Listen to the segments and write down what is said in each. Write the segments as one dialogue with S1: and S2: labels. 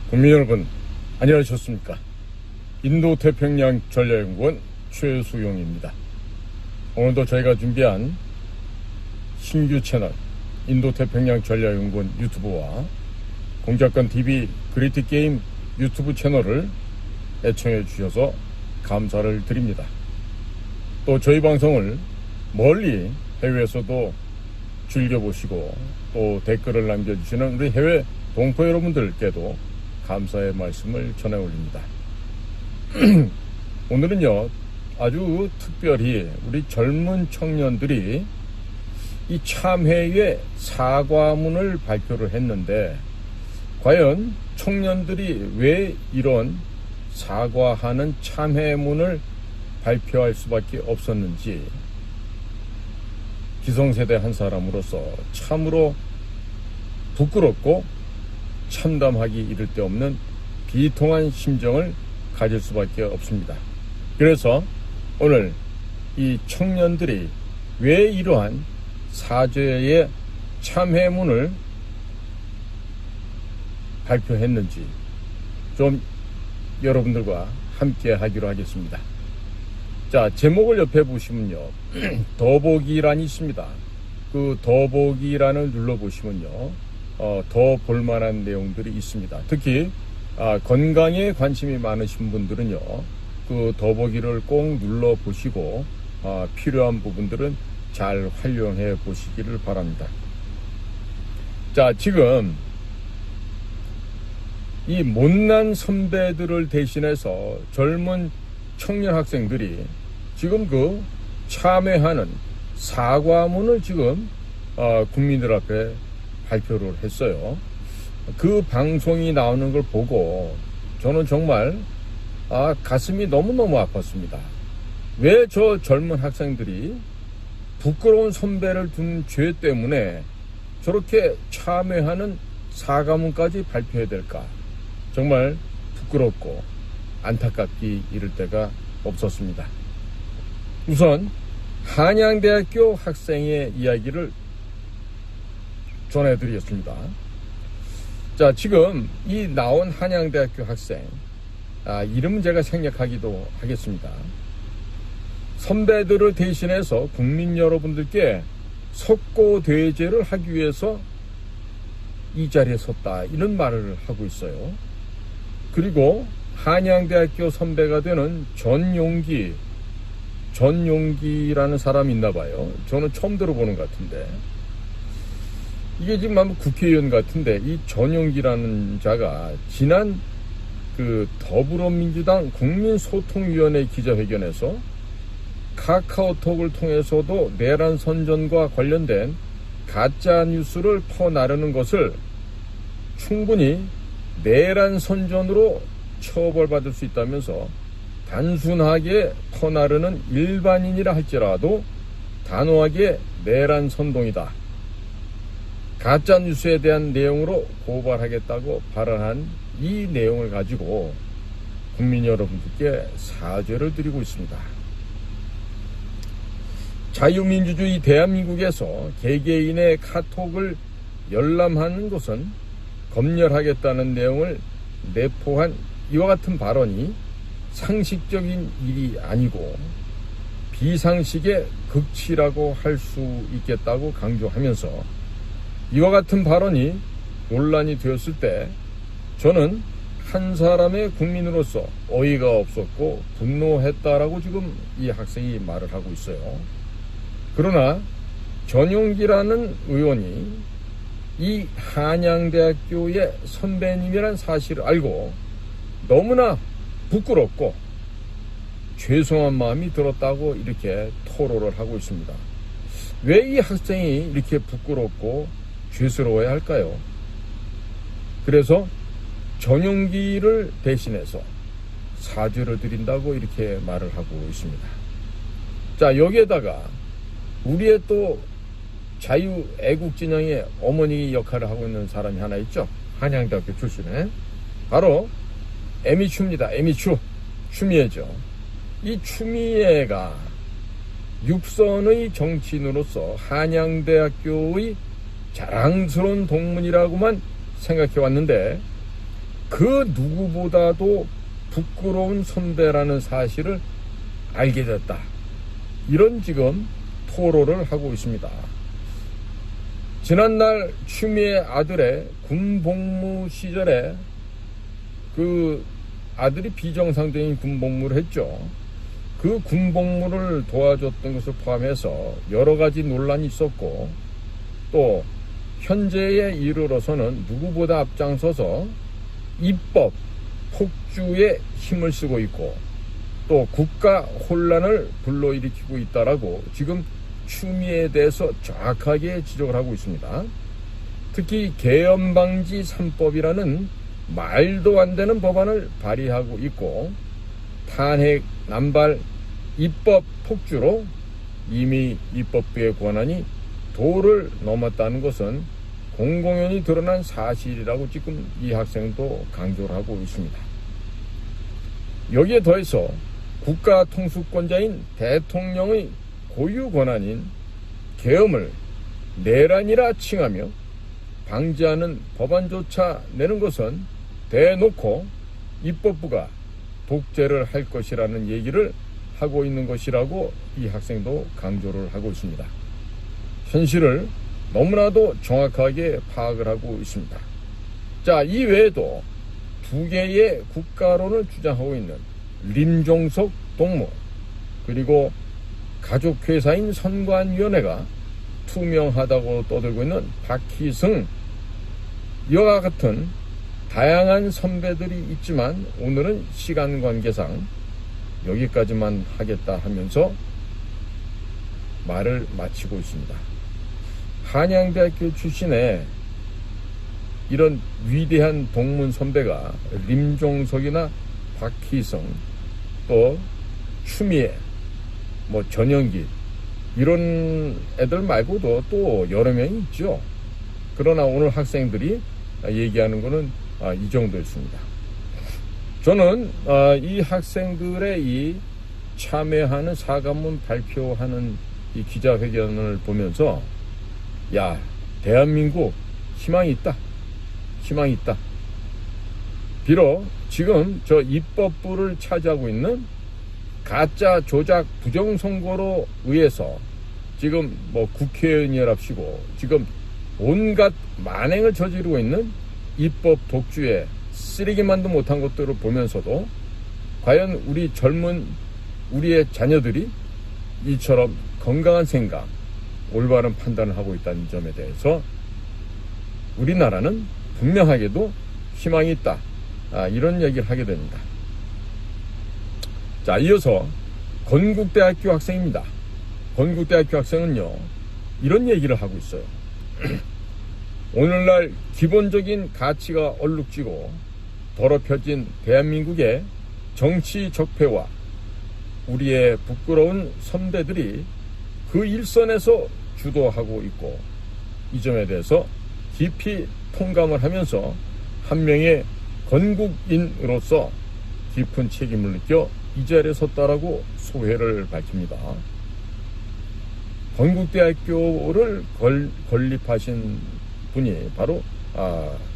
S1: 국민 여러분, 안녕하셨습니까? 인도태평양 전략연구원 최수용입니다. 오늘도 저희가 준비한 신규 채널 인도태평양 전략연구원 유튜브와 공작권TV 그레이트게임 유튜브 채널을 애청해 주셔서 감사를 드립니다. 또 저희 방송을 멀리 해외에서도 즐겨보시고 또 댓글을 남겨주시는 우리 해외 동포 여러분들께도 감사의 말씀을 전해 올립니다. 오늘은요, 아주 특별히 우리 젊은 청년들이 이 참회의 사과문을 발표를 했는데, 과연 청년들이 왜 이런 사과하는 참회문을 발표할 수밖에 없었는지, 기성세대 한 사람으로서 참으로 부끄럽고 참담하기 이를 데 없는 비통한 심정을 가질 수밖에 없습니다. 그래서 오늘 이 청년들이 왜 이러한 사죄의 참회문을 발표했는지 좀 여러분들과 함께 하기로 하겠습니다. 자, 제목을 옆에 보시면요, 더보기란이 있습니다. 그 더보기란을 눌러보시면요, 더 볼만한 내용들이 있습니다. 특히 건강에 관심이 많으신 분들은요, 그 더보기를 꼭 눌러보시고 필요한 부분들은 잘 활용해 보시기를 바랍니다. 자, 지금 이 못난 선배들을 대신해서 젊은 청년 학생들이 지금 그 참회하는 사과문을 지금 국민들 앞에 발표를 했어요. 그 방송이 나오는 걸 보고 저는 정말 가슴이 너무너무 아팠습니다. 왜 저 젊은 학생들이 부끄러운 선배를 둔 죄 때문에 저렇게 참회하는 사과문까지 발표해야 될까? 정말 부끄럽고 안타깝기 이를 데가 없었습니다. 우선 한양대학교 학생의 이야기를 전해드리겠습니다. 자, 지금 이 나온 한양대학교 학생, 이름은 제가 생략하기도 하겠습니다. 선배들을 대신해서 국민 여러분들께 석고대죄를 하기 위해서 이 자리에 섰다, 이런 말을 하고 있어요. 그리고 한양대학교 선배가 되는 전용기라는 사람이 있나 봐요. 저는 처음 들어보는 것 같은데, 이게 지금 아마 국회의원 같은데, 이 전용기라는 자가 지난 그 더불어민주당 국민소통위원회 기자회견에서 카카오톡을 통해서도 내란 선전과 관련된 가짜 뉴스를 퍼나르는 것을 충분히 내란 선전으로 처벌받을 수 있다면서 단순하게 퍼나르는 일반인이라 할지라도 단호하게 내란 선동이다, 가짜 뉴스에 대한 내용으로 고발하겠다고 발언한 이 내용을 가지고 국민 여러분들께 사죄를 드리고 있습니다. 자유민주주의 대한민국에서 개개인의 카톡을 열람하는 것은 검열하겠다는 내용을 내포한 이와 같은 발언이 상식적인 일이 아니고 비상식의 극치라고 할 수 있겠다고 강조하면서, 이와 같은 발언이 논란이 되었을 때 저는 한 사람의 국민으로서 어이가 없었고 분노했다라고 지금 이 학생이 말을 하고 있어요. 그러나 전용기라는 의원이 이 한양대학교의 선배님이란 사실을 알고 너무나 부끄럽고 죄송한 마음이 들었다고 이렇게 토로를 하고 있습니다. 왜 이 학생이 이렇게 부끄럽고 죄스러워야 할까요? 그래서 전용기를 대신해서 사죄를 드린다고 이렇게 말을 하고 있습니다. 자, 여기에다가 우리의 또 자유애국진영의 어머니 역할을 하고 있는 사람이 하나 있죠. 한양대학교 출신에. 바로 에미추입니다. 에미추. 추미애죠. 이 추미애가 육선의 정치인으로서 한양대학교의 자랑스러운 동문이라고만 생각해 왔는데, 그 누구보다도 부끄러운 선배라는 사실을 알게 됐다. 이런 지금 토로를 하고 있습니다. 지난날 추미애 아들의 군복무 시절에 그 아들이 비정상적인 군복무를 했죠. 그 군복무를 도와줬던 것을 포함해서 여러 가지 논란이 있었고, 또 현재에 이르러서는 누구보다 앞장서서 입법 폭주에 힘을 쓰고 있고, 또 국가 혼란을 불러일으키고 있다라고 지금 추미애에 대해서 정확하게 지적을 하고 있습니다. 특히 계엄방지 3법이라는 말도 안 되는 법안을 발의하고 있고, 탄핵, 남발, 입법 폭주로 이미 입법부의 권한이 도를 넘었다는 것은 공공연히 드러난 사실이라고 지금 이 학생도 강조를 하고 있습니다. 여기에 더해서 국가 통수권자인 대통령의 고유 권한인 계엄을 내란이라 칭하며 방지하는 법안조차 내는 것은 대놓고 입법부가 독재를 할 것이라는 얘기를 하고 있는 것이라고 이 학생도 강조를 하고 있습니다. 현실을 너무나도 정확하게 파악을 하고 있습니다. 자, 이 외에도 두 개의 국가론을 주장하고 있는 림종석 동무, 그리고 가족회사인 선관위원회가 투명하다고 떠들고 있는 박희승, 이와 같은 다양한 선배들이 있지만 오늘은 시간 관계상 여기까지만 하겠다 하면서 말을 마치고 있습니다. 한양대학교 출신의 이런 위대한 동문 선배가 림종석이나 박희성, 또 추미애, 전영기, 이런 애들 말고도 또 여러 명이 있죠. 그러나 오늘 학생들이 얘기하는 거는 이 정도였습니다. 저는 이 학생들의 이 참여하는 사과문 발표하는 이 기자회견을 보면서, 야, 대한민국 희망이 있다. 희망이 있다. 비록 지금 저 입법부를 차지하고 있는 가짜 조작 부정선거로 의해서 지금 국회의원이랍시고 지금 온갖 만행을 저지르고 있는 입법 독주에 쓰레기만도 못한 것들을 보면서도 과연 우리의 자녀들이 이처럼 건강한 생각, 올바른 판단을 하고 있다는 점에 대해서 우리나라는 분명하게도 희망이 있다. 이런 얘기를 하게 됩니다. 자, 이어서 건국대학교 학생입니다. 건국대학교 학생은요, 이런 얘기를 하고 있어요. 오늘날 기본적인 가치가 얼룩지고 더럽혀진 대한민국의 정치 적폐와 우리의 부끄러운 선배들이 그 일선에서 주도하고 있고, 이 점에 대해서 깊이 통감을 하면서 한 명의 건국인으로서 깊은 책임을 느껴 이 자리에 섰다라고 소회를 밝힙니다. 건국대학교를 건립하신 분이 바로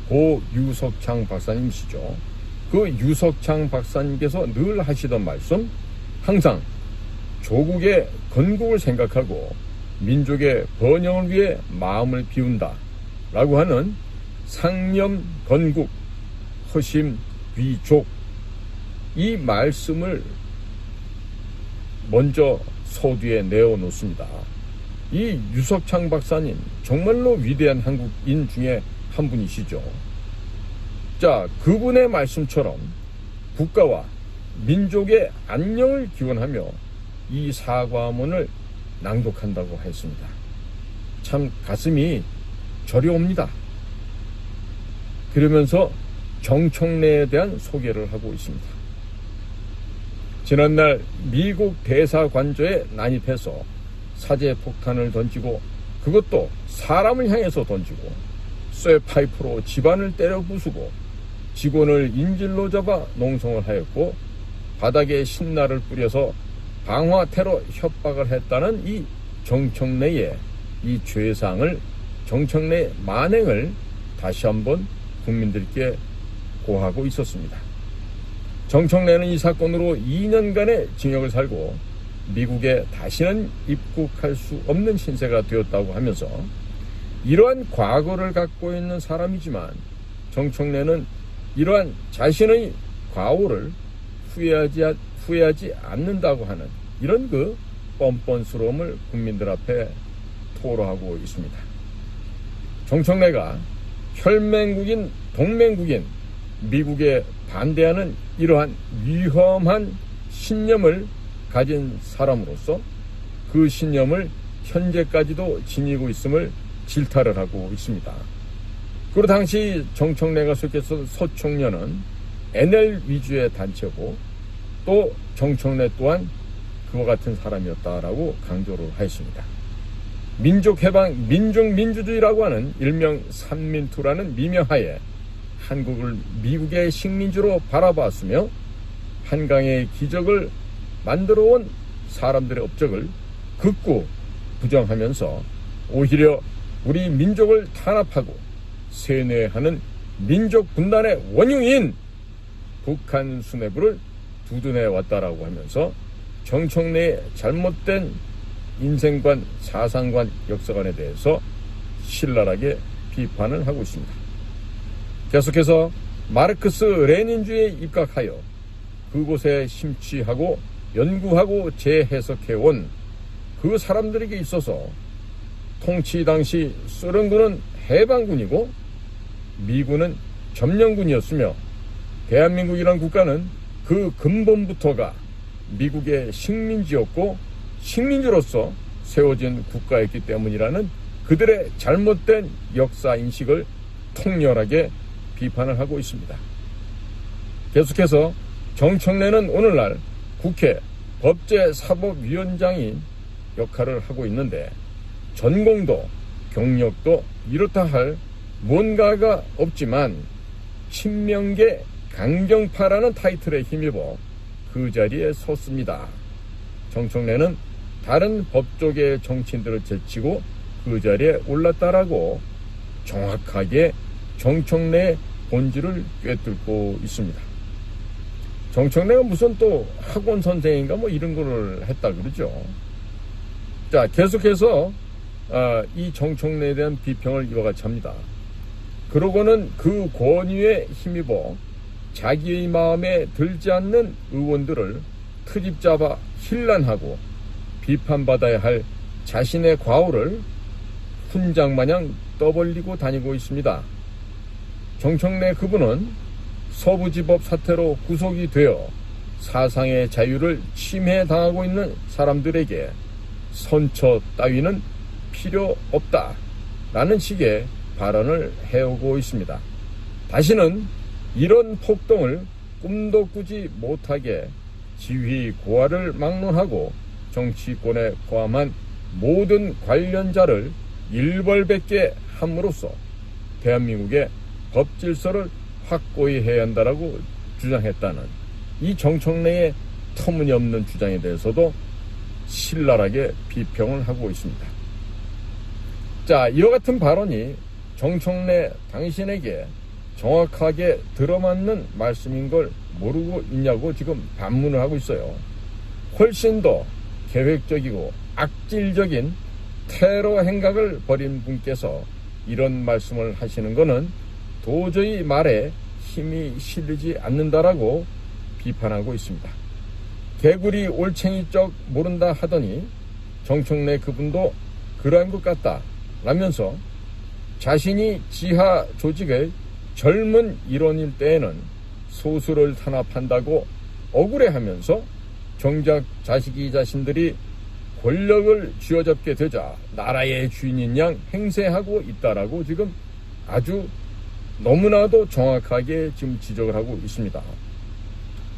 S1: 고 유석창 박사님이시죠. 그 유석창 박사님께서 늘 하시던 말씀, 항상 조국의 건국을 생각하고 민족의 번영을 위해 마음을 비운다 라고 하는 상념 건국, 허심 귀족, 이 말씀을 먼저 서두에 내어놓습니다. 이 유석창 박사님 정말로 위대한 한국인 중에 한 분이시죠. 자, 그분의 말씀처럼 국가와 민족의 안녕을 기원하며 이 사과문을 낭독한다고 했습니다. 참 가슴이 저려옵니다. 그러면서 정청래에 대한 소개를 하고 있습니다. 지난날 미국 대사관저에 난입해서 사제 폭탄을 던지고, 그것도 사람을 향해서 던지고, 쇠파이프로 집안을 때려 부수고, 직원을 인질로 잡아 농성을 하였고, 바닥에 신나를 뿌려서 방화 테러 협박을 했다는 이 정청래의 이 죄상을, 정청래의 만행을 다시 한번 국민들께 고하고 있었습니다. 정청래는 이 사건으로 2년간의 징역을 살고 미국에 다시는 입국할 수 없는 신세가 되었다고 하면서 이러한 과거를 갖고 있는 사람이지만 정청래는 이러한 자신의 과오를 후회하지 않는다고 하는 이런 그 뻔뻔스러움을 국민들 앞에 토로하고 있습니다. 정청래가 혈맹국인 동맹국인 미국에 반대하는 이러한 위험한 신념을 가진 사람으로서 그 신념을 현재까지도 지니고 있음을 질타를 하고 있습니다. 그리고 당시 정청래가 속했던 서총련은 NL 위주의 단체고 또 정청래 또한 그와 같은 사람이었다라고 강조를 하였습니다. 민족해방, 민중민주주의라고 하는 일명 삼민투라는 미명하에 한국을 미국의 식민지로 바라봤으며 한강의 기적을 만들어온 사람들의 업적을 극구 부정하면서 오히려 우리 민족을 탄압하고 세뇌하는 민족 분단의 원흉인 북한 수뇌부를 두둔해 왔다라고 하면서 정청래의 잘못된 인생관, 사상관, 역사관에 대해서 신랄하게 비판을 하고 있습니다. 계속해서 마르크스 레닌주의에 입각하여 그곳에 심취하고 연구하고 재해석해온 그 사람들에게 있어서 통치 당시 소련군은 해방군이고 미군은 점령군이었으며 대한민국이란 국가는 그 근본부터가 미국의 식민지였고 식민지로서 세워진 국가였기 때문이라는 그들의 잘못된 역사인식을 통렬하게 비판을 하고 있습니다. 계속해서 정청래는 오늘날 국회 법제사법위원장인 역할을 하고 있는데 전공도 경력도 이렇다 할 뭔가가 없지만 친명계 강경파라는 타이틀에 힘입어 그 자리에 섰습니다. 정청래는 다른 법조계 정치인들을 제치고 그 자리에 올랐다라고 정확하게 정청래의 본질을 꿰뚫고 있습니다. 정청래가 무슨 또 학원 선생인가 뭐 이런 거를 했다 그러죠. 자, 계속해서 이 정청래에 대한 비평을 이와 같이 합니다. 그러고는 그 권위에 힘입어 자기의 마음에 들지 않는 의원들을 트집 잡아 힐난하고 비판받아야 할 자신의 과오를 훈장마냥 떠벌리고 다니고 있습니다. 정청래 그분은 서부지법 사태로 구속이 되어 사상의 자유를 침해당하고 있는 사람들에게 선처 따위는 필요 없다라는 식의 발언을 해오고 있습니다. 다시는 이런 폭동을 꿈도 꾸지 못하게 지휘 고하를 막론하고 정치권에 포함한 모든 관련자를 일벌백계 함으로써 대한민국의 법질서를 확고히 해야 한다라고 주장했다는 이 정청래의 터무니없는 주장에 대해서도 신랄하게 비평을 하고 있습니다. 자, 이와 같은 발언이 정청래 당신에게 정확하게 들어맞는 말씀인 걸 모르고 있냐고 지금 반문을 하고 있어요. 훨씬 더 계획적이고 악질적인 테러 행각을 벌인 분께서 이런 말씀을 하시는 것은 도저히 말에 힘이 실리지 않는다라고 비판하고 있습니다. 개구리 올챙이 쩍 모른다 하더니 정청래 그분도 그러한 것 같다 라면서 자신이 지하 조직의 젊은 일원일 때에는 소수를 탄압한다고 억울해하면서 정작 자식이 자신들이 권력을 쥐어잡게 되자 나라의 주인인 양 행세하고 있다라고 지금 아주 너무나도 정확하게 지금 지적을 하고 있습니다.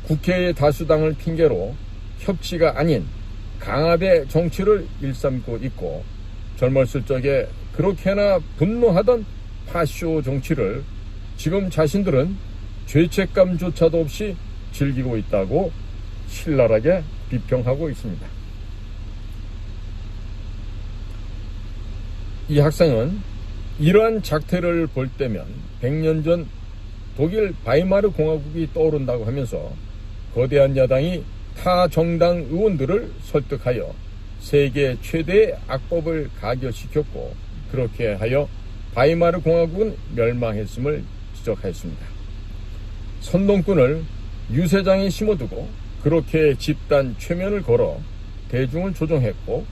S1: 국회의 다수당을 핑계로 협치가 아닌 강압의 정치를 일삼고 있고 젊었을 적에 그렇게나 분노하던 파쇼 정치를 지금 자신들은 죄책감조차도 없이 즐기고 있다고 신랄하게 비평하고 있습니다. 이 학생은 이러한 작태를 볼 때면 100년 전 독일 바이마르 공화국이 떠오른다고 하면서 거대한 야당이 타 정당 의원들을 설득하여 세계 최대의 악법을 가결시켰고, 그렇게 하여 바이마르 공화국은 멸망했음을 지적하였습니다. 선동꾼을 유세장에 심어두고 그렇게 집단 최면을 걸어 대중을 조종했고,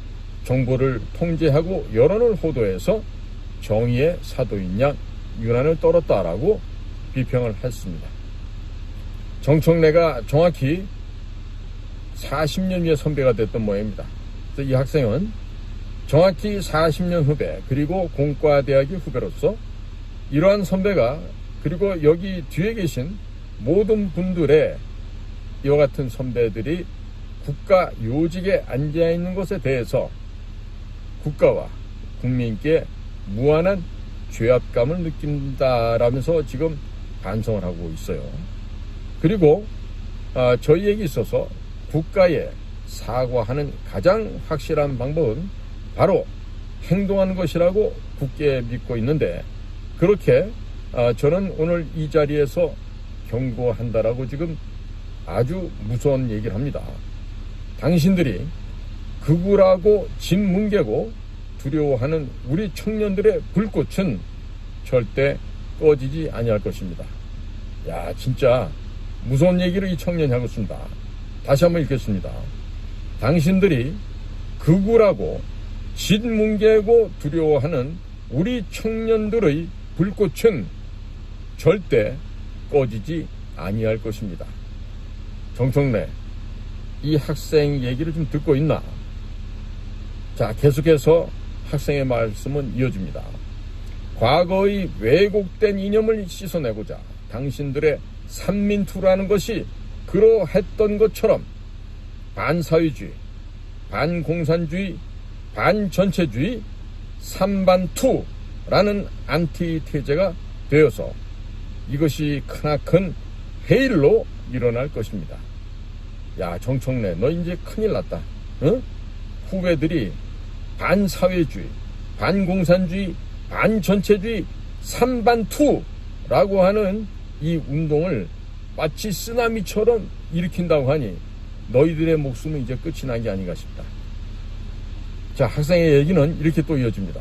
S1: 정보를 통제하고 여론을 호도해서 정의의 사도인 양 유난을 떨었다라고 비평을 했습니다. 정청래가 정확히 40년 위의 선배가 됐던 모양입니다. 그래서 이 학생은 정확히 40년 후배, 그리고 공과대학의 후배로서 이러한 선배가, 그리고 여기 뒤에 계신 모든 분들의 이와 같은 선배들이 국가 요직에 앉아있는 것에 대해서 국가와 국민께 무한한 죄악감을 느낀다라면서 지금 반성을 하고 있어요. 그리고 저희에게 있어서 국가에 사과하는 가장 확실한 방법은 바로 행동하는 것이라고 굳게 믿고 있는데, 그렇게 저는 오늘 이 자리에서 경고한다라고 지금 아주 무서운 얘기를 합니다. 당신들이 극우라고 진뭉개고 두려워하는 우리 청년들의 불꽃은 절대 꺼지지 아니할 것입니다. 야, 진짜 무서운 얘기를 이 청년이 하고 있습니다. 다시 한번 읽겠습니다. 당신들이 극우라고 진뭉개고 두려워하는 우리 청년들의 불꽃은 절대 꺼지지 아니할 것입니다. 정청래, 이 학생 얘기를 좀 듣고 있나? 자, 계속해서 학생의 말씀은 이어집니다. 과거의 왜곡된 이념을 씻어내고자 당신들의 삼민투라는 것이 그러했던 것처럼 반사회주의, 반공산주의, 반전체주의, 삼반투라는 안티테제가 되어서 이것이 크나큰 해일로 일어날 것입니다. 야, 정청래, 너 이제 큰일 났다. 응? 후배들이 반사회주의, 반공산주의, 반전체주의, 삼반투라고 하는 이 운동을 마치 쓰나미처럼 일으킨다고 하니 너희들의 목숨은 이제 끝이 난 게 아닌가 싶다. 자, 학생의 얘기는 이렇게 또 이어집니다.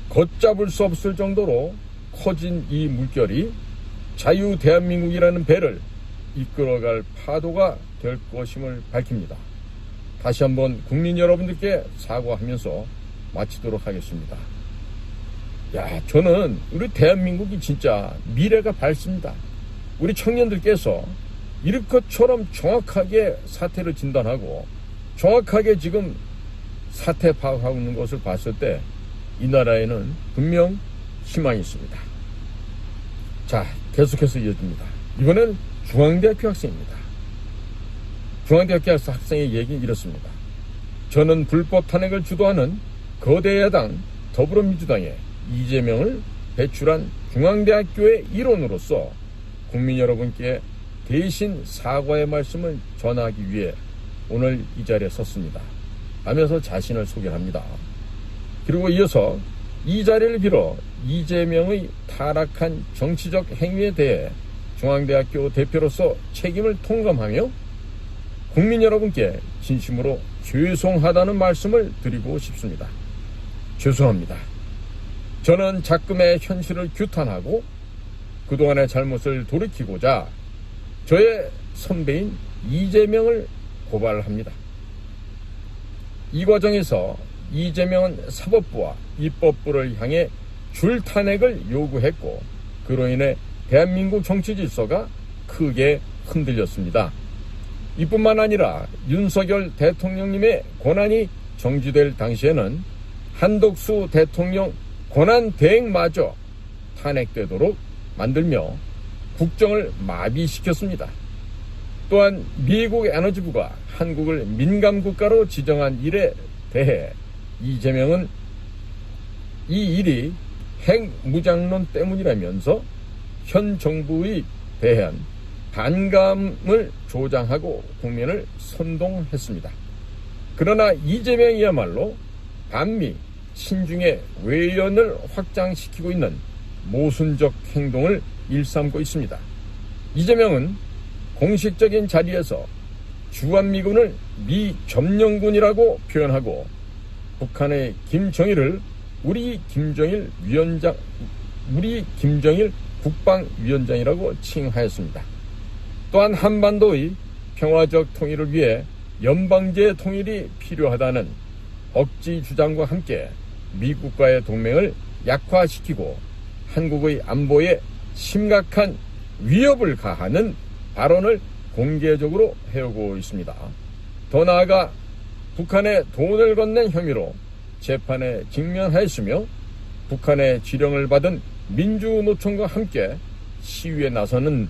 S1: 걷잡을 수 없을 정도로 커진 이 물결이 자유 대한민국이라는 배를 이끌어갈 파도가 될 것임을 밝힙니다. 다시 한번 국민 여러분들께 사과하면서 마치도록 하겠습니다. 야, 저는 우리 대한민국이 진짜 미래가 밝습니다. 우리 청년들께서 이럴 것처럼 정확하게 사태를 진단하고 정확하게 지금 사태 파악하고 있는 것을 봤을 때 이 나라에는 분명 희망이 있습니다. 자, 계속해서 이어집니다. 이번엔 중앙대학교 학생입니다. 중앙대학교 학생의 얘기는 이렇습니다. 저는 불법 탄핵을 주도하는 거대 야당 더불어민주당의 이재명을 배출한 중앙대학교의 일원으로서 국민 여러분께 대신 사과의 말씀을 전하기 위해 오늘 이 자리에 섰습니다. 하면서 자신을 소개합니다. 그리고 이어서 이 자리를 빌어 이재명의 타락한 정치적 행위에 대해 중앙대학교 대표로서 책임을 통감하며 국민 여러분께 진심으로 죄송하다는 말씀을 드리고 싶습니다. 죄송합니다. 저는 작금의 현실을 규탄하고 그동안의 잘못을 돌이키고자 저의 선배인 이재명을 고발합니다. 이 과정에서 이재명은 사법부와 입법부를 향해 줄탄핵을 요구했고 그로 인해 대한민국 정치 질서가 크게 흔들렸습니다. 이뿐만 아니라 윤석열 대통령님의 권한이 정지될 당시에는 한덕수 대통령 권한 대행마저 탄핵되도록 만들며 국정을 마비시켰습니다. 또한 미국 에너지부가 한국을 민감국가로 지정한 일에 대해 이재명은 이 일이 핵무장론 때문이라면서 현 정부에 대한 반감을 조장하고 국민을 선동했습니다. 그러나 이재명이야말로 반미 친중의 외연을 확장시키고 있는 모순적 행동을 일삼고 있습니다. 이재명은 공식적인 자리에서 주한미군을 미점령군이라고 표현하고 북한의 김정일을 우리 김정일 국방위원장이라고 칭하였습니다. 또한 한반도의 평화적 통일을 위해 연방제 통일이 필요하다는 억지 주장과 함께 미국과의 동맹을 약화시키고 한국의 안보에 심각한 위협을 가하는 발언을 공개적으로 해오고 있습니다. 더 나아가 북한에 돈을 건넨 혐의로 재판에 직면하였으며 북한의 지령을 받은 민주노총과 함께 시위에 나서는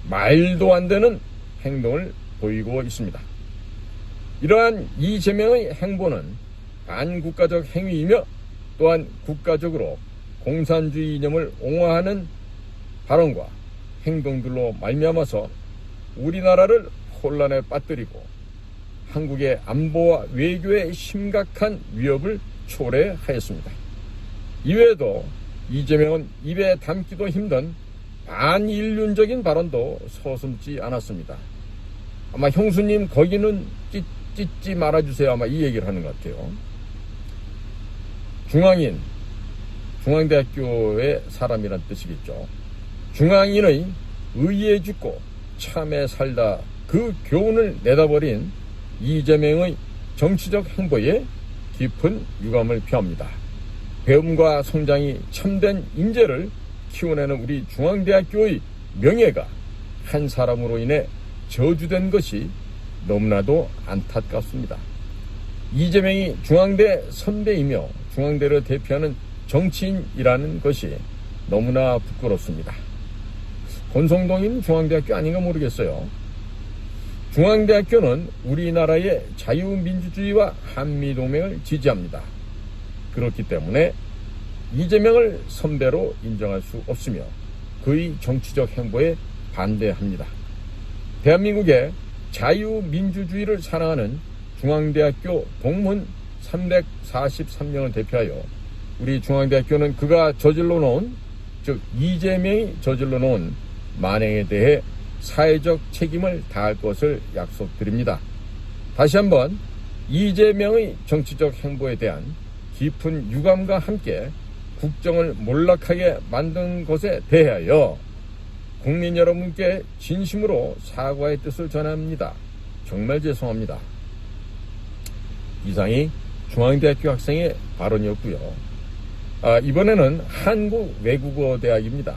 S1: 말도 안 되는 행동을 보이고 있습니다. 이러한 이재명의 행보는 반국가적 행위이며 또한 국가적으로 공산주의 이념을 옹호하는 발언과 행동들로 말미암아서 우리나라를 혼란에 빠뜨리고 한국의 안보와 외교에 심각한 위협을 초래하였습니다. 이외에도 이재명은 입에 담기도 힘든 반인륜적인 발언도 서슴지 않았습니다. 아마 형수님 거기는 찢지 말아주세요. 아마 이 얘기를 하는 것 같아요. 중앙대학교의 사람이란 뜻이겠죠. 중앙인의 의에 죽고 참에 살다 그 교훈을 내다버린 이재명의 정치적 행보에 깊은 유감을 표합니다. 배움과 성장이 참된 인재를 키워내는 우리 중앙대학교의 명예가 한 사람으로 인해 저주된 것이 너무나도 안타깝습니다. 이재명이 중앙대 선배이며 중앙대를 대표하는 정치인이라는 것이 너무나 부끄럽습니다. 권성동인 중앙대학교 아닌가 모르겠어요. 중앙대학교는 우리나라의 자유민주주의와 한미동맹을 지지합니다. 그렇기 때문에 이재명을 선배로 인정할 수 없으며 그의 정치적 행보에 반대합니다. 대한민국의 자유민주주의를 사랑하는 중앙대학교 동문 343명을 대표하여 우리 중앙대학교는 그가 저질러 놓은, 즉 이재명이 저질러 놓은 만행에 대해 사회적 책임을 다할 것을 약속드립니다. 다시 한번 이재명의 정치적 행보에 대한 깊은 유감과 함께 국정을 몰락하게 만든 것에 대하여 국민 여러분께 진심으로 사과의 뜻을 전합니다. 정말 죄송합니다. 이상이 중앙대학교 학생의 발언이었고요. 이번에는 한국외국어대학입니다.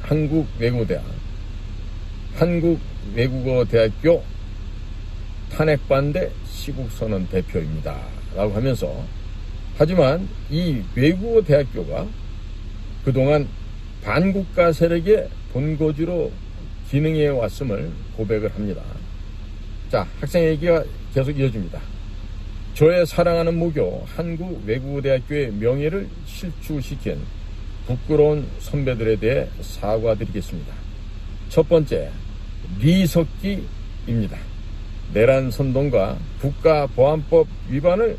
S1: 한국외국어대학교 탄핵반대 시국선언 대표입니다. 라고 하면서, 하지만 이 외국어대학교가 그동안 반국가 세력의 본거지로 기능해 왔음을 고백을 합니다. 자, 학생 얘기가 계속 이어집니다. 저의 사랑하는 모교 한국외국어대학교의 명예를 실추시킨 부끄러운 선배들에 대해 사과드리겠습니다. 첫 번째, 리석기입니다. 내란 선동과 국가보안법 위반을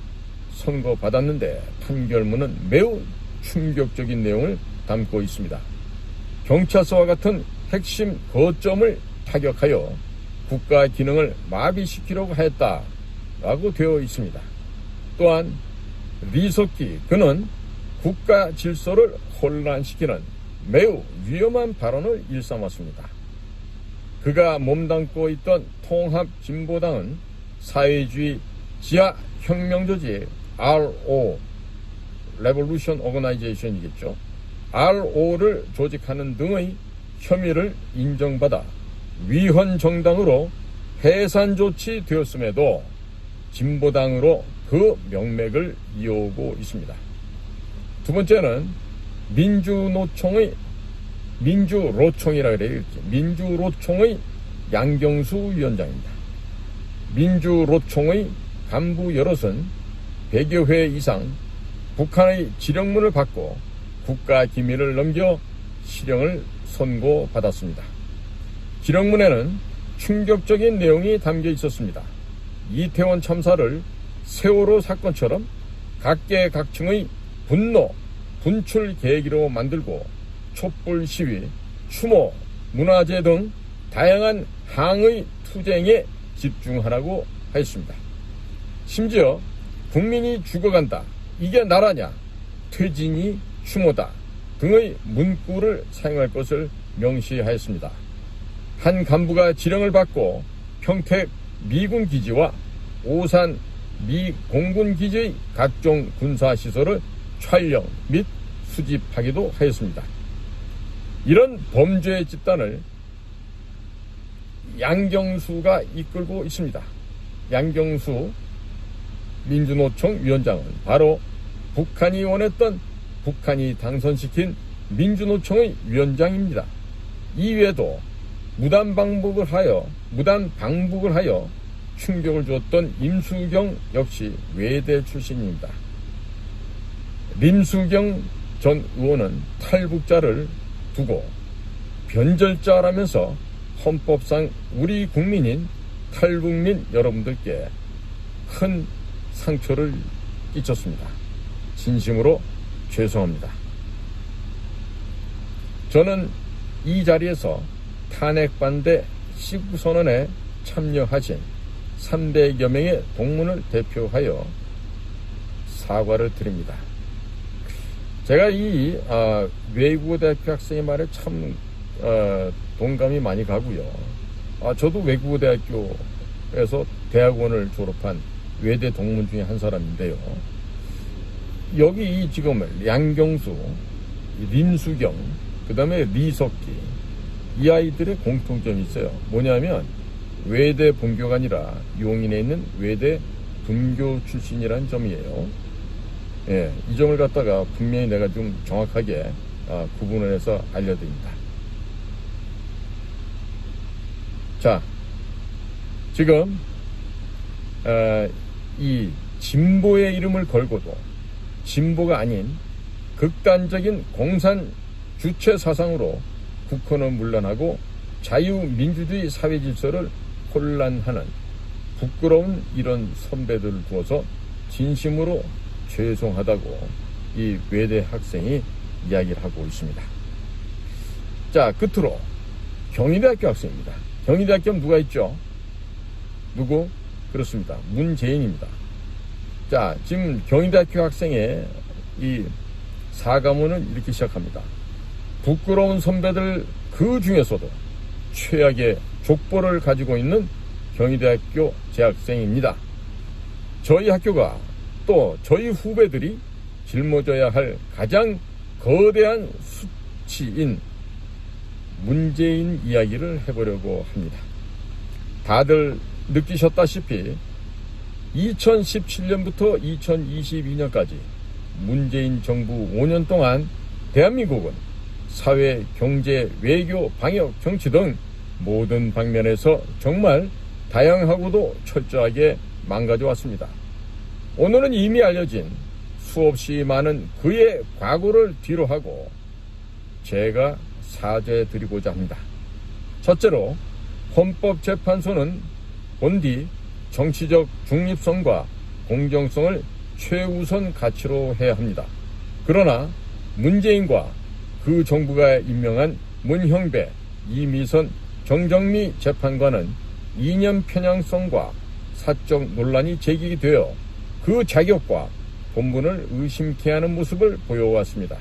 S1: 선고받았는데 판결문은 매우 충격적인 내용을 담고 있습니다. 경찰서와 같은 핵심 거점을 타격하여 국가 기능을 마비시키려고 했다라고 되어 있습니다. 또한 리석기 그는 국가 질서를 혼란시키는 매우 위험한 발언을 일삼았습니다. 그가 몸담고 있던 통합진보당은 사회주의 지하혁명조직 RO, Revolution Organization이겠죠. RO를 조직하는 등의 혐의를 인정받아 위헌정당으로 해산 조치되었음에도 진보당으로 그 명맥을 이어오고 있습니다. 두 번째는 민주로총이라 그래요. 민주로총의 양경수 위원장입니다. 민주로총의 간부 여럿은 100여 회 이상 북한의 지령문을 받고 국가기밀을 넘겨 실형을 선고받았습니다. 지령문에는 충격적인 내용이 담겨 있었습니다. 이태원 참사를 세월호 사건처럼 각계각층의 분노, 분출 계기로 만들고 촛불 시위, 추모, 문화재 등 다양한 항의 투쟁에 집중하라고 하였습니다. 심지어 국민이 죽어간다, 이게 나라냐, 퇴진이 추모다 등의 문구를 사용할 것을 명시하였습니다. 한 간부가 지령을 받고 평택 미군 기지와 오산 미 공군 기지의 각종 군사시설을 촬영 및 수집하기도 하였습니다. 이런 범죄 집단을 양경수가 이끌고 있습니다. 양경수 민주노총 위원장은 바로 북한이 원했던, 북한이 당선시킨 민주노총의 위원장입니다. 이외에도 무단 방북을 하여 충격을 주었던 임수경 역시 외대 출신입니다. 임수경 전 의원은 탈북자를 두고 변절자라면서 헌법상 우리 국민인 탈북민 여러분들께 큰 상처를 끼쳤습니다. 진심으로 죄송합니다. 저는 이 자리에서 탄핵반대 시국선언에 참여하신 300여 명의 동문을 대표하여 사과를 드립니다. 제가 이 외국어대학교 학생의 말에 참 동감이 많이 가고요. 저도 외국어대학교에서 대학원을 졸업한 외대 동문 중에 한 사람인데요. 여기 지금 양경수, 림수경, 그 다음에 리석기, 이 아이들의 공통점이 있어요. 뭐냐면 외대 본교가 아니라 용인에 있는 외대 분교 출신이라는 점이에요. 예, 이 점을 갖다가 분명히 내가 좀 정확하게 구분을 해서 알려드립니다. 자, 지금 이 진보의 이름을 걸고도 진보가 아닌 극단적인 공산 주체 사상으로 국헌을 문란하고 자유민주주의 사회 질서를 혼란하는 부끄러운 이런 선배들을 두어서 진심으로 죄송하다고 이 외대 학생이 이야기를 하고 있습니다. 자, 끝으로 경희대학교 학생입니다. 경희대학교는 누가 있죠? 누구? 그렇습니다. 문재인입니다. 자, 지금 경희대학교 학생의 이 사과문은 이렇게 시작합니다. 부끄러운 선배들 그 중에서도 최악의 족보를 가지고 있는 경희대학교 재학생입니다. 저희 학교가 또 저희 후배들이 짊어져야 할 가장 거대한 수치인 문재인 이야기를 해보려고 합니다. 다들 느끼셨다시피 2017년부터 2022년까지 문재인 정부 5년 동안 대한민국은 사회, 경제, 외교, 방역, 정치 등 모든 방면에서 정말 다양하고도 철저하게 망가져 왔습니다. 오늘은 이미 알려진 수없이 많은 그의 과거를 뒤로하고 제가 사죄드리고자 합니다. 첫째로 헌법재판소는 본디 정치적 중립성과 공정성을 최우선 가치로 해야 합니다. 그러나 문재인과 그 정부가 임명한 문형배, 이미선, 정정미 재판관은 이념 편향성과 사적 논란이 제기되어 그 자격과 본분을 의심케 하는 모습을 보여왔습니다.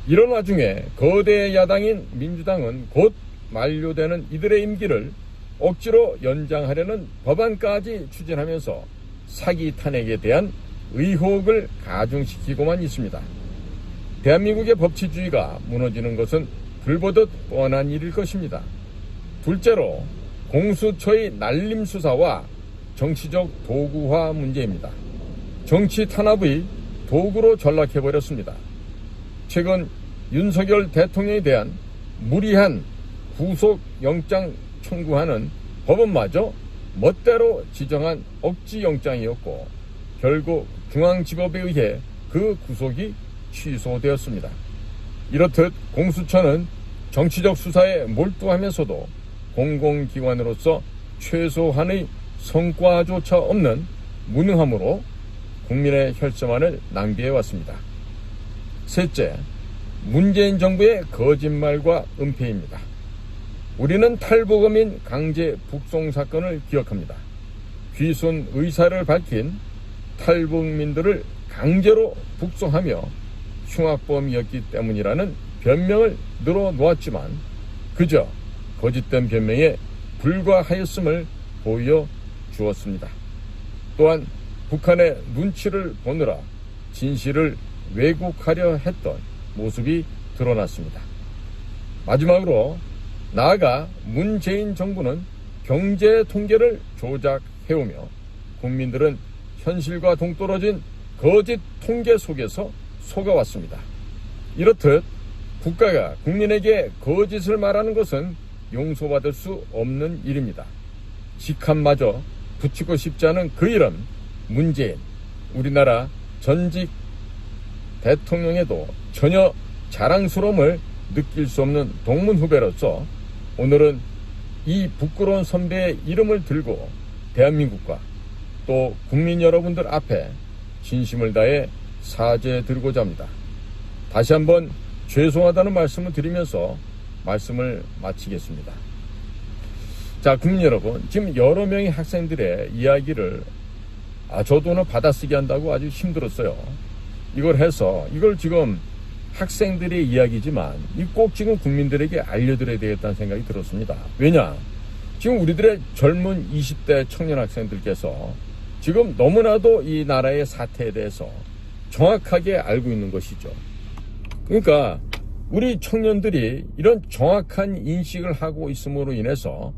S1: 이런 와중에 거대 야당인 민주당은 곧 만료되는 이들의 임기를 억지로 연장하려는 법안까지 추진하면서 사기 탄핵에 대한 의혹을 가중시키고만 있습니다. 대한민국의 법치주의가 무너지는 것은 불보듯 뻔한 일일 것입니다. 둘째로 공수처의 날림 수사와 정치적 도구화 문제입니다. 정치 탄압의 도구로 전락해버렸습니다. 최근 윤석열 대통령에 대한 무리한 구속영장 청구하는 법원마저 멋대로 지정한 억지영장이었고 결국 중앙지법에 의해 그 구속이 취소되었습니다. 이렇듯 공수처는 정치적 수사에 몰두하면서도 공공기관으로서 최소한의 성과조차 없는 무능함으로 국민의 혈세만을 낭비해왔습니다. 셋째, 문재인 정부의 거짓말과 은폐입니다. 우리는 탈북어민 강제 북송 사건을 기억합니다. 귀순 의사를 밝힌 탈북민들을 강제로 북송하며 흉악범이었기 때문이라는 변명을 늘어놓았지만 그저 거짓된 변명에 불과하였음을 보여주었습니다. 또한 북한의 눈치를 보느라 진실을 왜곡하려 했던 모습이 드러났습니다. 마지막으로 나아가 문재인 정부는 경제 통계를 조작해오며 국민들은 현실과 동떨어진 거짓 통계 속에서 속아왔습니다. 이렇듯 국가가 국민에게 거짓을 말하는 것은 용서받을 수 없는 일입니다. 직함마저 붙이고 싶지 않은 그 이름 문재인, 우리나라 전직 대통령에도 전혀 자랑스러움을 느낄 수 없는 동문 후배로서 오늘은 이 부끄러운 선배의 이름을 들고 대한민국과 또 국민 여러분들 앞에 진심을 다해 사죄드리고자 합니다. 다시 한번 죄송하다는 말씀을 드리면서 말씀을 마치겠습니다. 자, 국민 여러분, 지금 여러 명의 학생들의 이야기를 저도 오늘 받아쓰기 한다고 아주 힘들었어요. 이걸 해서 이걸 지금 학생들의 이야기지만 꼭 지금 국민들에게 알려드려야 되겠다는 생각이 들었습니다. 왜냐? 지금 우리들의 젊은 20대 청년 학생들께서 지금 너무나도 이 나라의 사태에 대해서 정확하게 알고 있는 것이죠. 그러니까 우리 청년들이 이런 정확한 인식을 하고 있음으로 인해서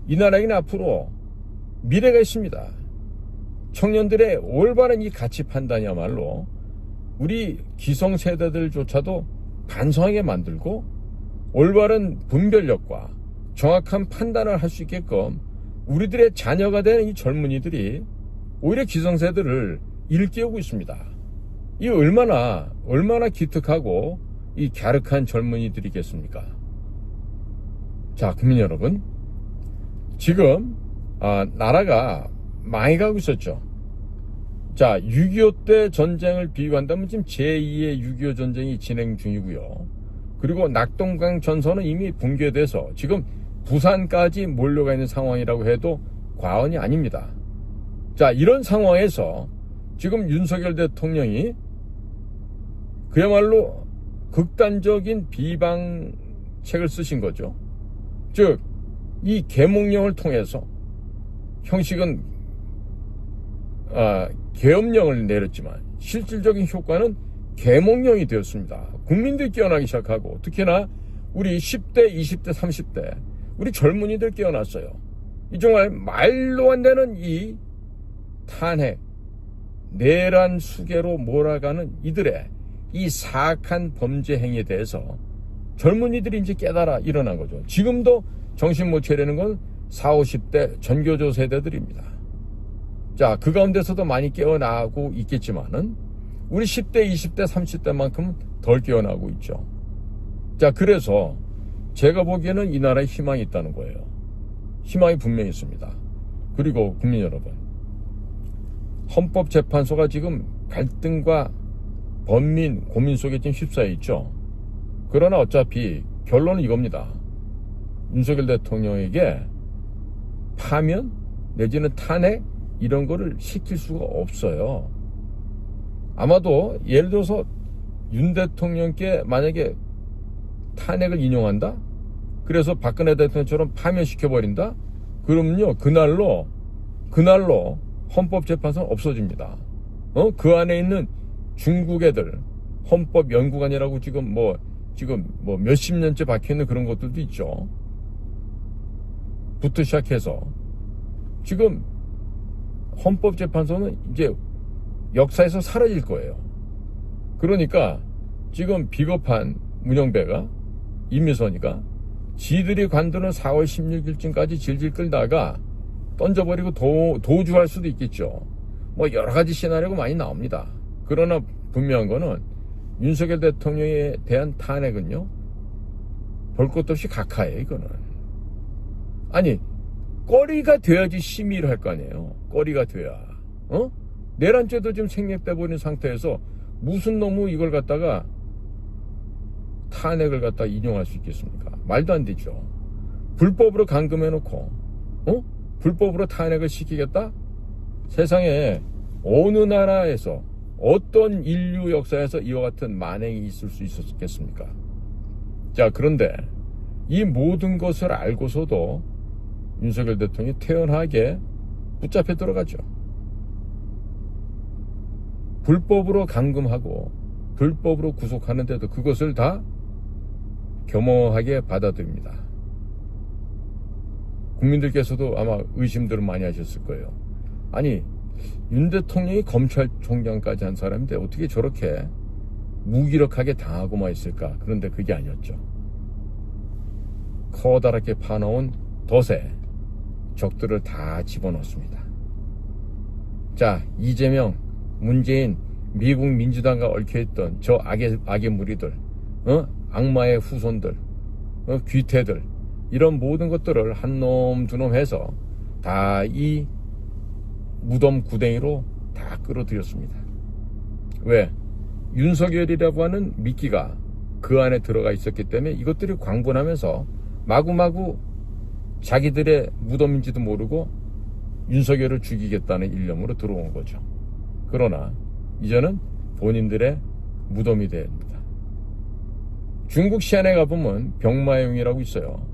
S1: 이 나라에는 앞으로 미래가 있습니다. 청년들의 올바른 이 가치 판단이야말로 우리 기성세대들조차도 반성하게 만들고 올바른 분별력과 정확한 판단을 할 수 있게끔 우리들의 자녀가 되는 이 젊은이들이 오히려 기성세대를 일깨우고 있습니다. 이 얼마나 기특하고 이 갸륵한 젊은이들이겠습니까? 자, 국민 여러분, 지금 나라가 많이 가고 있었죠. 자, 6.25 때 전쟁을 비유한다면 지금 제2의 6.25 전쟁이 진행 중이고요. 그리고 낙동강 전선은 이미 붕괴돼서 지금 부산까지 몰려가 있는 상황이라고 해도 과언이 아닙니다. 자, 이런 상황에서 지금 윤석열 대통령이 그야말로 극단적인 비방책을 쓰신 거죠. 즉, 이 계몽령을 통해서 형식은 계엄령을 내렸지만 실질적인 효과는 계몽령이 되었습니다. 국민들이 깨어나기 시작하고 특히나 우리 10대, 20대, 30대 우리 젊은이들 깨어났어요. 이 정말 말도 안 되는 이 탄핵, 내란 수계로 몰아가는 이들의 이 사악한 범죄 행위에 대해서 젊은이들이 이제 깨달아 일어난 거죠. 지금도 정신 못 차리는 건 40, 50대 전교조 세대들입니다. 자, 그 가운데서도 많이 깨어나고 있겠지만은 우리 10대, 20대, 30대만큼은 덜 깨어나고 있죠. 자, 그래서 제가 보기에는 이 나라에 희망이 있다는 거예요. 희망이 분명히 있습니다. 그리고 국민 여러분, 헌법재판소가 지금 갈등과 번민, 고민 속에 지금 휩싸여 있죠. 그러나 어차피 결론은 이겁니다. 윤석열 대통령에게 파면 내지는 탄핵 이런 거를 시킬 수가 없어요. 아마도 예를 들어서 윤 대통령께 만약에 탄핵을 인용한다? 그래서 박근혜 대통령처럼 파면시켜버린다? 그러면요, 그날로 헌법재판소는 없어집니다. 그 안에 있는 중국 애들, 헌법연구관이라고 지금 몇십 년째 박혀있는 그런 것들도 있죠. 부터 시작해서 지금 헌법재판소는 이제 역사에서 사라질 거예요. 그러니까 지금 비겁한 문영배가, 임미선이가 지들이 관두는 4월 16일쯤까지 질질 끌다가 던져버리고 도주할 수도 있겠죠. 뭐 여러 가지 시나리오가 많이 나옵니다. 그러나 분명한 거는 윤석열 대통령에 대한 탄핵은요, 볼 것도 없이 각하예요, 이거는. 아니, 꺼리가 돼야지 심의를 할 거 아니에요. 꺼리가 돼야. 내란죄도 지금 생략돼 버린 상태에서 무슨 놈의 이걸 갖다가 탄핵을 갖다 인용할 수 있겠습니까? 말도 안 되죠. 불법으로 감금해놓고 불법으로 탄핵을 시키겠다? 세상에 어느 나라에서 어떤 인류 역사에서 이와 같은 만행이 있을 수 있었겠습니까? 자, 그런데 이 모든 것을 알고서도 윤석열 대통령이 태연하게 붙잡혀 들어가죠. 불법으로 감금하고 불법으로 구속하는데도 그것을 다 겸허하게 받아들입니다. 국민들께서도 아마 의심들을 많이 하셨을 거예요. 아니, 윤 대통령이 검찰총장까지 한 사람인데 어떻게 저렇게 무기력하게 당하고만 있을까? 그런데 그게 아니었죠. 커다랗게 파놓은 덫에 적들을 다 집어넣습니다. 자, 이재명, 문재인, 미국 민주당과 얽혀있던 저 악의 무리들, 악마의 후손들, 귀태들, 이런 모든 것들을 한 놈 두 놈 해서 다 이 무덤 구덩이로 다 끌어들였습니다. 왜? 윤석열이라고 하는 미끼가 그 안에 들어가 있었기 때문에 이것들이 광분하면서 마구마구 자기들의 무덤인지도 모르고 윤석열을 죽이겠다는 일념으로 들어온 거죠. 그러나 이제는 본인들의 무덤이 됩니다. 중국 시안에 가보면 병마용이라고 있어요.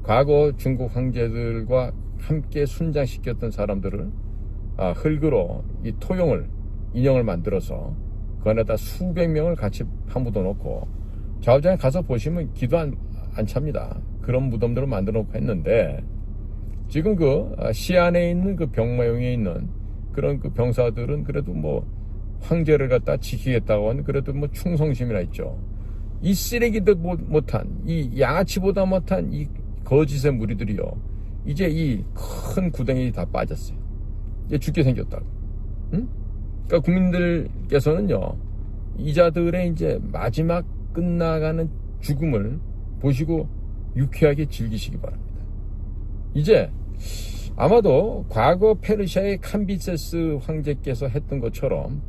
S1: 과거 중국 황제들과 함께 순장시켰던 사람들을 흙으로 이 토용을 인형을 만들어서 그 안에다 수백 명을 같이 파묻어 놓고 좌우장에 가서 보시면 기도 안 찹니다. 그런 무덤들을 만들어 놓고 했는데 지금 그 시안에 있는 그 병마용에 있는 그런 그 병사들은 그래도 뭐 황제를 갖다 지키겠다고 하는 그래도 뭐 충성심이나 있죠. 이 쓰레기도 못한 이 양아치보다 못한 이 거짓의 무리들이요. 이제 이 큰 구덩이 다 빠졌어요. 이제 죽게 생겼다고. 응? 그러니까 국민들께서는요, 이자들의 이제 마지막 끝나가는 죽음을 보시고 유쾌하게 즐기시기 바랍니다. 이제 아마도 과거 페르시아의 캄비세스 황제께서 했던 것처럼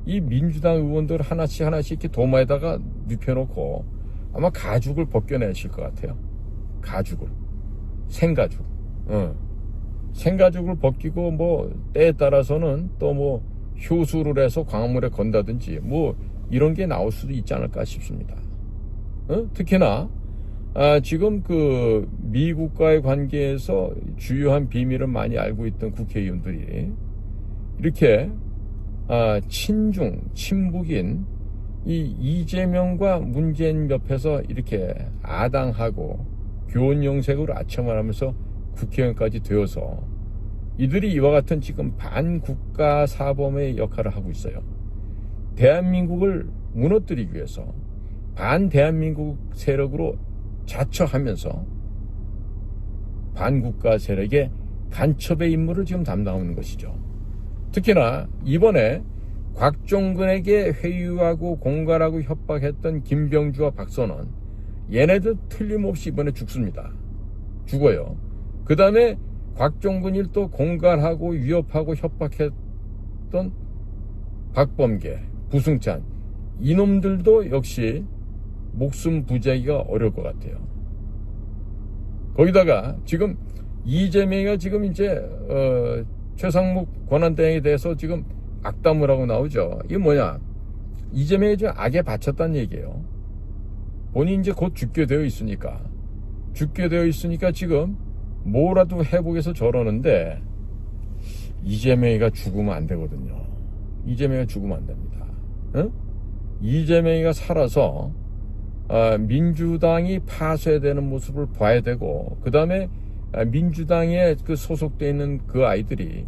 S1: 이 민주당 의원들 하나씩 이렇게 도마에다가 눕혀놓고 아마 가죽을 벗겨내실 것 같아요. 가죽을. 생가죽. 생가죽을 벗기고 뭐 때에 따라서는 또 뭐 효수를 해서 광물에 건다든지 뭐 이런 게 나올 수도 있지 않을까 싶습니다. 특히나 지금 그 미국과의 관계에서 주요한 비밀을 많이 알고 있던 국회의원들이 이렇게 친중, 친북인 이 이재명과 문재인 옆에서 이렇게 아당하고 교원 영색으로 아첨을 하면서 국회의원까지 되어서 이들이 이와 같은 지금 반국가 사범의 역할을 하고 있어요. 대한민국을 무너뜨리기 위해서 반대한민국 세력으로 자처하면서 반국가 세력의 간첩의 임무를 지금 담당하는 것이죠. 특히나 이번에 곽종근에게 회유하고 공갈하고 협박했던 김병주와 박선원, 얘네들 틀림없이 이번에 죽습니다. 죽어요. 그 다음에 곽종근을 또 공갈하고 위협하고 협박했던 박범계, 부승찬, 이놈들도 역시 목숨 부지하기가 어려울 것 같아요. 거기다가 지금 이재명이가 지금 이제 최상목 권한대행에 대해서 지금 악담을 하고 나오죠. 이게 뭐냐? 이재명이 지금 악에 바쳤다는 얘기예요. 본인이 이제 곧 죽게 되어 있으니까 지금 뭐라도 해보겠어 저러는데 이재명이가 죽으면 안 되거든요. 이재명이가 죽으면 안 됩니다. 이재명이가 살아서 민주당이 파쇄되는 모습을 봐야 되고, 그 다음에 민주당에 그 소속되어 있는 그 아이들이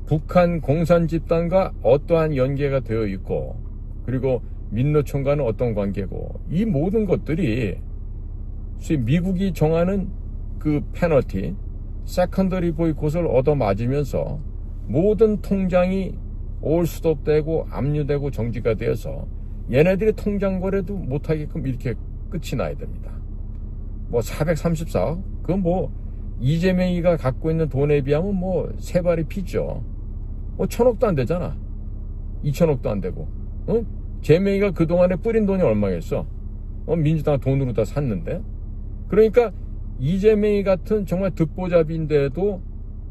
S1: 북한 공산 집단과 어떠한 연계가 되어 있고, 그리고 민노총과는 어떤 관계고, 이 모든 것들이 미국이 정하는 그 페널티, 세컨더리 보이콧을 얻어맞으면서 모든 통장이 올스톱되고 압류되고 정지가 되어서 얘네들이 통장 거래도 못하게끔 이렇게 끝이 나야 됩니다. 뭐 434억? 그건 뭐 이재명이가 갖고 있는 돈에 비하면 뭐 세 발이 피죠. 뭐 1,000억도 안 되잖아. 2,000억도 안 되고. 재명이가 그동안에 뿌린 돈이 얼마겠어? 민주당 돈으로 다 샀는데. 그러니까 이재명이 같은 정말 듣보잡인데도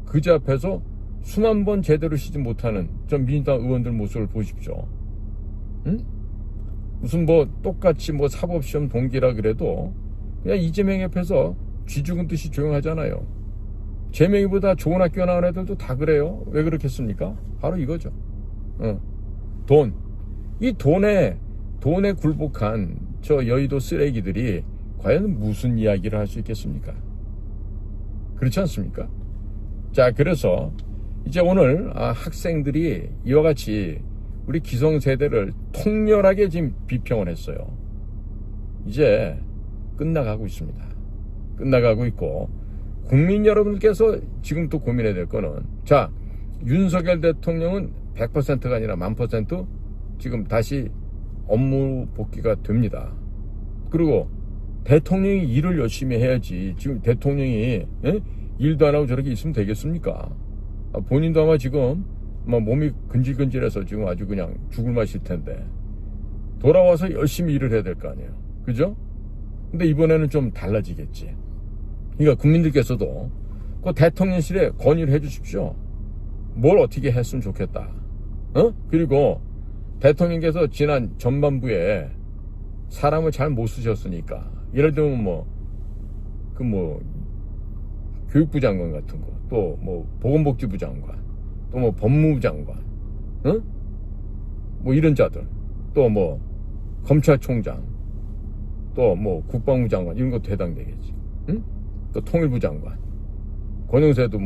S1: 그제 앞에서 수만 번 제대로 쉬지 못하는 좀 민주당 의원들 모습을 보십시오. 응? 무슨 뭐 똑같이 뭐 사법시험 동기라 그래도 그냥 이재명 옆에서 쥐 죽은 듯이 조용하잖아요. 재명이보다 좋은 학교 나온 애들도 다 그래요. 왜 그렇겠습니까? 바로 이거죠. 돈. 이 돈에 굴복한 저 여의도 쓰레기들이 과연 무슨 이야기를 할 수 있겠습니까? 그렇지 않습니까? 자, 그래서 이제 오늘 학생들이 이와 같이 우리 기성세대를 통렬하게 지금 비평을 했어요. 이제 끝나가고 있습니다. 끝나가고 있고, 국민 여러분께서 지금 또 고민해야 될 거는, 자, 윤석열 대통령은 100%가 아니라 1000% 지금 다시 업무 복귀가 됩니다. 그리고 대통령이 일을 열심히 해야지. 지금 대통령이 일도 안 하고 저렇게 있으면 되겠습니까? 본인도 아마 지금 몸이 근질근질해서 지금 아주 그냥 죽을 맛일 텐데 돌아와서 열심히 일을 해야 될 거 아니에요. 그죠? 근데 이번에는 좀 달라지겠지. 그러니까 국민들께서도 그 대통령실에 건의를 해 주십시오. 뭘 어떻게 했으면 좋겠다. 그리고 대통령께서 지난 전반부에 사람을 잘 못 쓰셨으니까 예를 들면 교육부 장관 같은 거, 또 보건복지부 장관, 또 법무부 장관, 이런 자들, 또 검찰총장, 또 국방부 장관, 이런 것도 해당되겠지. 또 통일부 장관, 권영세도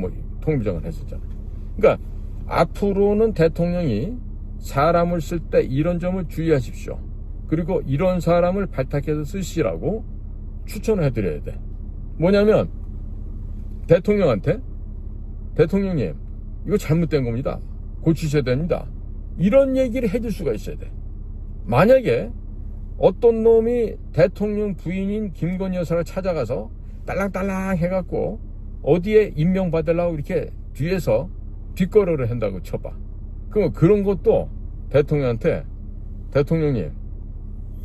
S1: 통일부 장관 했었잖아. 그러니까 앞으로는 대통령이 사람을 쓸 때 이런 점을 주의하십시오. 그리고 이런 사람을 발탁해서 쓰시라고 추천을 해드려야 돼. 뭐냐면 대통령한테 대통령님 이거 잘못된 겁니다. 고치셔야 됩니다. 이런 얘기를 해줄 수가 있어야 돼. 만약에 어떤 놈이 대통령 부인인 김건희 여사를 찾아가서 딸랑딸랑 해갖고 어디에 임명받으려고 이렇게 뒤에서 뒷거래를 한다고 쳐봐. 그럼 그런 것도 대통령한테 대통령님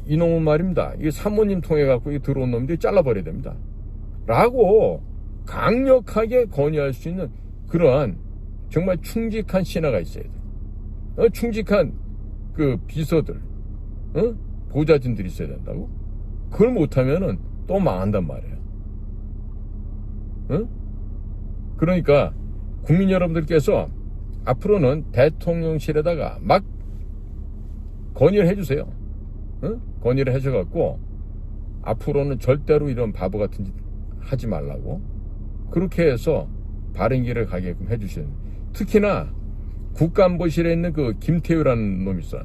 S1: 이놈은 말입니다. 이 사모님 통해갖고 들어온 놈들이 잘라버려야 됩니다. 라고 강력하게 건의할 수 있는 그러한 정말 충직한 신하가 있어야 돼. 충직한 그 비서들, 보좌진들이 있어야 된다고? 그걸 못하면은 또 망한단 말이에요. 그러니까 국민 여러분들께서 앞으로는 대통령실에다가 막 건의를 해주세요. 건의를 해줘갖고 앞으로는 절대로 이런 바보 같은 짓 하지 말라고 그렇게 해서 바른 길을 가게끔 해주셔야 돼요. 특히나 국가안보실에 있는 그 김태우라는 놈이 있어요.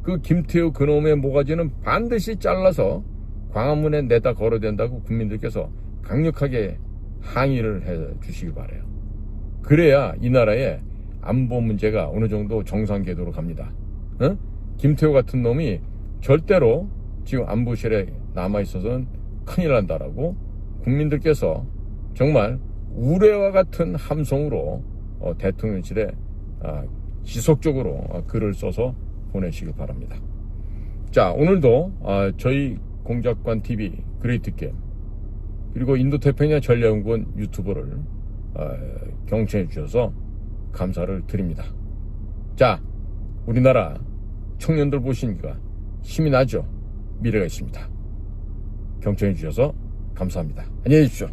S1: 그 김태우 그놈의 모가지는 반드시 잘라서 광화문에 내다 걸어야 된다고 국민들께서 강력하게 항의를 해 주시기 바라요. 그래야 이 나라의 안보 문제가 어느 정도 정상 궤도로 갑니다. 김태우 같은 놈이 절대로 지금 안보실에 남아있어서는 큰일 난다라고 국민들께서 정말 우레와 같은 함성으로 대통령실에 지속적으로 글을 써서 보내시길 바랍니다. 자, 오늘도 저희 공작관TV 그레이트겜 그리고 인도태평양 전략연구원 유튜버를 경청해 주셔서 감사를 드립니다. 자, 우리나라 청년들 보시니까 힘이 나죠? 미래가 있습니다. 경청해 주셔서 감사합니다. 안녕히 계십시오.